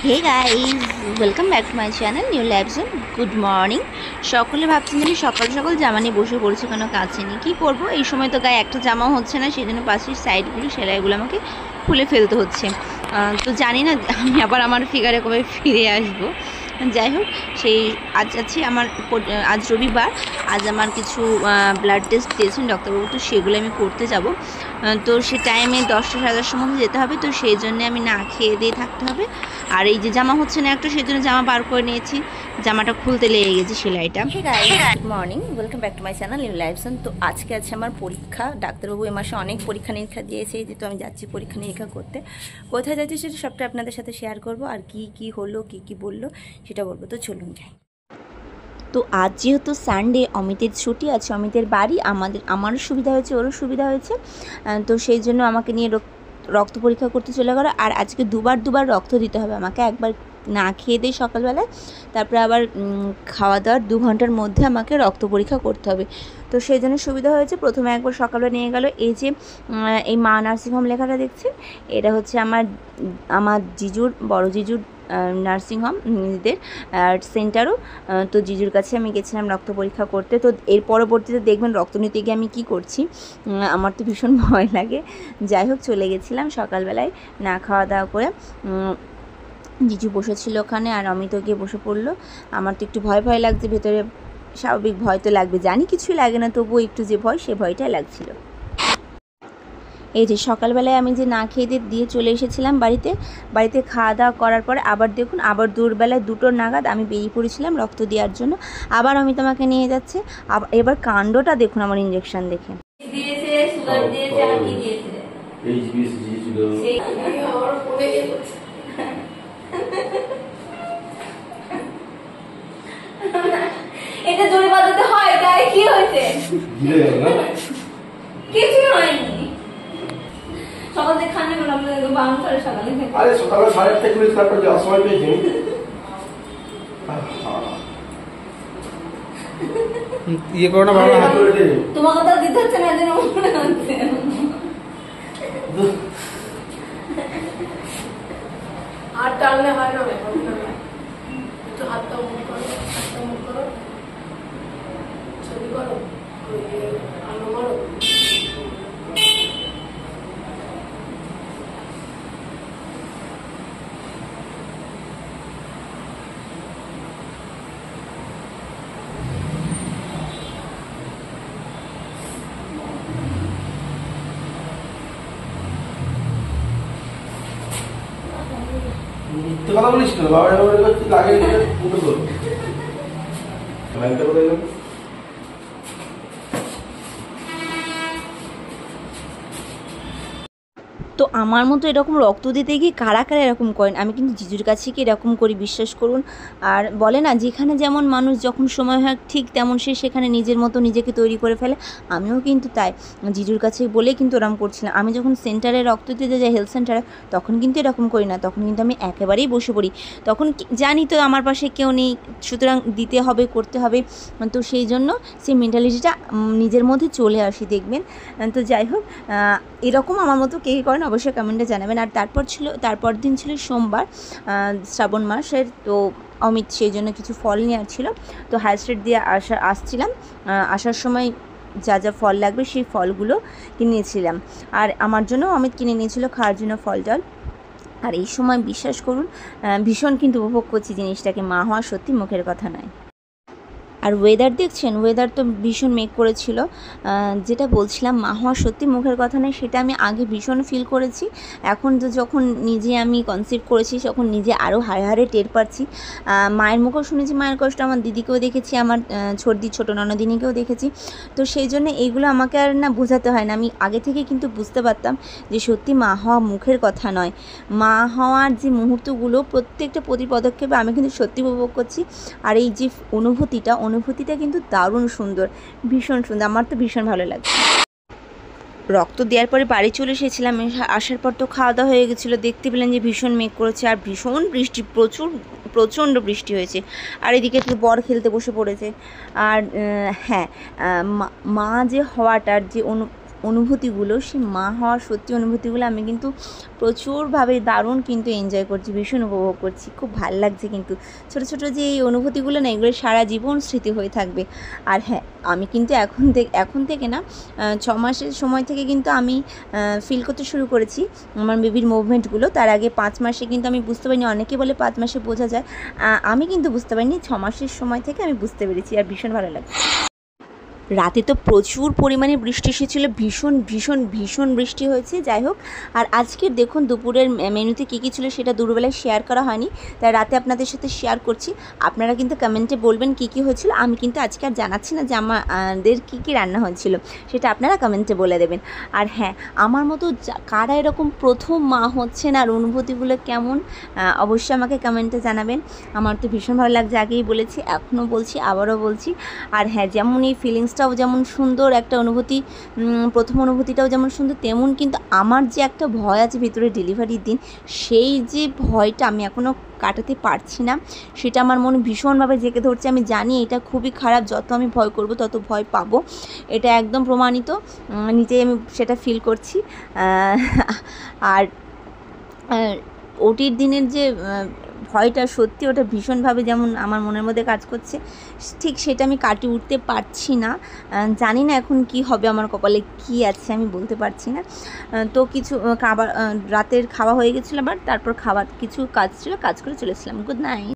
Hey guys, welcome back to my channel New Livezone. Good morning. সকলে ভাবছেন যে আমি সকাল সকাল জামা নিয়ে বসে পড়েছি, কোনো কাছে নেই, কী করবো। এই সময় তো গায়ে একটা জামা হচ্ছে না, সেই জন্য পাশের সাইডগুলো সেলাইগুলো আমাকে খুলে ফেলতে হচ্ছে। তো জানি না আমি আবার আমার ফিগারে কবে ফিরে আসবো। যাই হোক, সেই আজ রবিবার। আজ আমার কিছু ব্লাড টেস্ট দিয়েছেন ডাক্তারবাবু, তো সেগুলো আমি করতে যাব। তো সে টাইমে 10টা সাড়ে 10টার মধ্যে যেতে হবে, তো সেই জন্যে আমি না খেয়ে দিয়ে থাকতে হবে। আর এই যে জামা হচ্ছে না একটা, সেই জন্য জামা বার করে নিয়েছি, জামাটা খুলতে লেগে গেছে সেলাইটা। Good morning, welcome back to my channel New Livezone. তো আজকে আছে আমার পরীক্ষা। ডাক্তারবাবু এ মাসে অনেক পরীক্ষা নিরীক্ষা দিয়েছে, যেহেতু আমি যাচ্ছি পরীক্ষা নিরীক্ষা করতে। কোথায় যাচ্ছি সেটা সবটা আপনাদের সাথে শেয়ার করব, আর কি হলো কি বললো সেটা বলবো। তো চলুন যাই। তো আজ যেহেতু সানডে, অমিতের ছুটি আছে, অমিতের বাড়ি, আমারও সুবিধা হয়েছে, ওরও সুবিধা হয়েছে। তো সেই জন্য আমাকে নিয়ে রক্ত পরীক্ষা করতে চলে গেলো। আর আজকে দুবার রক্ত দিতে হবে আমাকে। একবার না খেয়ে দিই সকালবেলায়, তারপরে আবার খাওয়া দাওয়ার 2 ঘন্টার মধ্যে আমাকে রক্ত পরীক্ষা করতে হবে। তো সেই জন্য সুবিধা হয়েছে। প্রথমে একবার সকালবেলা নিয়ে গেল, এই যে এই মা নার্সিংহোম লেখাটা দেখছেন, এটা হচ্ছে আমার জিজুর, বড় জিজুর নার্সিংহোম, নিজেদের সেন্টারও। তো জিজুর কাছে আমি গেছিলাম রক্ত পরীক্ষা করতে। তো এর পরবর্তীতে দেখবেন রক্ত নিতে গিয়ে আমি কী করছি, আমার তো ভীষণ ভয় লাগে। যাই হোক, চলে গেছিলাম সকালবেলায় না খাওয়া দাওয়া করে। জিজু বসেছিল ওখানে, আর অমিত গিয়ে বসে পড়লো। আমার তো একটু ভয় লাগছে ভেতরে, স্বাভাবিক ভয় তো লাগবে, জানি কিছুই লাগে না, তবুও একটু যে ভয়, সে ভয়টাই লাগছিল। এই যে সকালবেলায় আমি যে না খেয়ে দিয়ে চলে এসেছিলাম বাড়িতে খাওয়া দাওয়া করার পরে আবার দেখুন, আবার দুপুরবেলায় 2টো নাগাদ আমি বেরিয়ে পড়েছিলাম রক্ত দেওয়ার জন্য। আবার অমিত আমাকে নিয়ে যাচ্ছে। এবার কাণ্ডটা দেখুন আমার ইঞ্জেকশন দেখে। এটা জোরে বাজাতে হয়, তাই কি হয়েছে? কিছুই হয়নি। সকাল থেকে খানি বললাম বাউন্সারে সকালে থেকে। আরে সকালে 8:30 থেকে তারপর যাওয়ার সময় পেয়েছি। ইয়ে করো না বাবা, হাত ধরে দে। তোমার কথা দিতে হচ্ছে না, যেন মনে হচ্ছে। আর টানলে হয় না, একটু হাতটা মুখ করো, ছবি করো, আলো করো। মিথ্যে কথা বলিস না বাবা, লাগে উঠে করো লাইনটা করে দেবেন। তো আমার মতো এরকম রক্ত দিতে গিয়ে কারা এরকম করেন, আমি কিন্তু জিজুর কাছে কি এরকম করি, বিশ্বাস করুন। আর বলে না, যেখানে যেমন মানুষ যখন সময় হয় ঠিক তেমন সে সেখানে নিজের মতো নিজেকে তৈরি করে ফেলে। আমিও কিন্তু তাই জিজুর কাছে বলেই কিন্তু এরকম করছিলাম। আমি যখন সেন্টারে রক্ত দিতে যাই, হেলথ সেন্টারে, তখন কিন্তু এরকম করি না, তখন কিন্তু আমি একেবারেই বসে পড়ি। তখন জানি তো আমার পাশে কেউ নেই, সুতরাং দিতে হবে, করতে হবে। তো সেই জন্য সেই মেন্টালিটিটা নিজের মধ্যে চলে আসি, দেখবেন। তো যাই হোক, এরকম আমার মতো কে করেন অবশ্যই কমেন্টে জানাবেন। আর তারপর দিন ছিল সোমবার, শ্রাবণ মাসের। তো অমিত সেই জন্য কিছু ফল নিয়ে আসছিল, তো হাই স্ট্রিট দিয়ে আসছিলাম। আসার সময় যা ফল লাগবে সেই ফলগুলো কিনেছিলাম। আর আমার জন্য অমিত কিনে নিয়েছিল খাওয়ার জন্য ফল টল। আর এই সময় বিশ্বাস করুন, ভীষণ কিন্তু উপভোগ করছি জিনিসটাকে। মা হওয়া সত্যি মুখের কথা নয়। আর ওয়েদার দেখছেন, ওয়েদার তো ভীষণ মেঘ করেছিল। যেটা বলছিলাম, মা হওয়া সত্যি মুখের কথা নয়, সেটা আমি আগে ভীষণ ফিল করেছি। এখন তো যখন নিজে আমি কনসিভ করেছি, তখন নিজে আরও হাড়ে টের পাচ্ছি। মায়ের মুখেও শুনেছি মায়ের কষ্ট, আমার দিদিকেও দেখেছি, আমার ছোট ননদিনীকেও দেখেছি। তো সেই জন্য এইগুলো আমাকে আর না বোঝাতে হয় না, আমি আগে থেকে কিন্তু বুঝতে পারতাম যে সত্যি মা হওয়া মুখের কথা নয়। মা হওয়ার যে মুহূর্তগুলো, প্রত্যেকটা প্রতি পদক্ষেপে আমি কিন্তু সত্যি উপভোগ করছি। আর এই যে অনুভূতিটা কিন্তু দারুণ সুন্দর, ভীষণ সুন্দর, আমার তো ভীষণ ভালো লাগছে। রক্ত দেওয়ার পরে বাড়ি চলে এসেছিলাম। আসার পর তো খাওয়া দাওয়া হয়ে গেছিলো। দেখতে পেলেন যে ভীষণ মেঘ করেছে, আর ভীষণ বৃষ্টি, প্রচণ্ড বৃষ্টি হয়েছে। আর এদিকে তো বর খেলতে বসে পড়েছে। আর হ্যাঁ, মা যে হওয়াটার যে অনুভূতিগুলো, সেই মা হওয়ার সত্যি অনুভূতিগুলো আমি কিন্তু প্রচুরভাবে দারুণ কিন্তু এনজয় করছি, ভীষণ উপভোগ করছি, খুব ভাল লাগছে। কিন্তু ছোটো ছোটো যে এই অনুভূতিগুলো না, এগুলো সারা জীবন স্মৃতি হয়ে থাকবে। আর হ্যাঁ, আমি কিন্তু এখন থেকে না 6 মাসের সময় থেকে কিন্তু আমি ফিল করতে শুরু করেছি আমার বেবির মুভমেন্টগুলো। তার আগে 5 মাসে কিন্তু আমি বুঝতে পারিনি, অনেকে বলে 5 মাসে বোঝা যায়, আমি কিন্তু বুঝতে পারিনি, 6 মাসের সময় থেকে আমি বুঝতে পেরেছি। আর ভীষণ ভালো লাগছে। রাতে তো প্রচুর পরিমাণে বৃষ্টি এসেছিলো, ভীষণ ভীষণ ভীষণ বৃষ্টি হয়েছে। যাই হোক, আর আজকের দেখুন দুপুরের মেনুতে কী কী ছিল সেটা দুপুরবেলায় শেয়ার করা হয়নি, তাই রাতে আপনাদের সাথে শেয়ার করছি। আপনারা কিন্তু কমেন্টে বলবেন কী কী হয়েছিল। আমি কিন্তু আজকে আর জানাচ্ছি না যে আমাদের কী কী রান্না হয়েছিল, সেটা আপনারা কমেন্টে বলে দেবেন। আর হ্যাঁ, আমার মতো কারা এরকম প্রথম মা হচ্ছেন আর অনুভূতিগুলো কেমন, অবশ্যই আমাকে কমেন্টে জানাবেন। আমার তো ভীষণ ভালো লাগছে, আগেই বলেছি, এখনও বলছি, আবারও বলছি। আর হ্যাঁ, যেমন এই ফিলিংসটাও যেমন সুন্দর একটা অনুভূতি, প্রথম অনুভূতিটাও যেমন সুন্দর, তেমন কিন্তু আমার যে একটা ভয় আছে ভিতরে ডেলিভারির দিন, সেই যে ভয়টা আমি এখনও কাটাতে পারছি না, সেটা আমার মনে ভীষণভাবে জেঁকে ধরছে। আমি জানি এটা খুবই খারাপ, যত আমি ভয় করব তত ভয় পাবো, এটা একদম প্রমাণিত, নিজেই আমি সেটা ফিল করছি। আর ওটির দিনের যে ভয়টা, সত্যি ওটা ভীষণভাবে যেমন আমার মনের মধ্যে কাজ করছে, ঠিক সেটা আমি কাটিয়ে উঠতে পারছি না। জানি না এখন কি হবে, আমার কপালে কি আছে আমি বলতে পারছি না। তো কিছু খাবার, রাতের খাওয়া হয়ে গেছিলো আবার, তারপর খাবার কিছু কাজ ছিল, কাজ করে চলেছিলাম। Good night.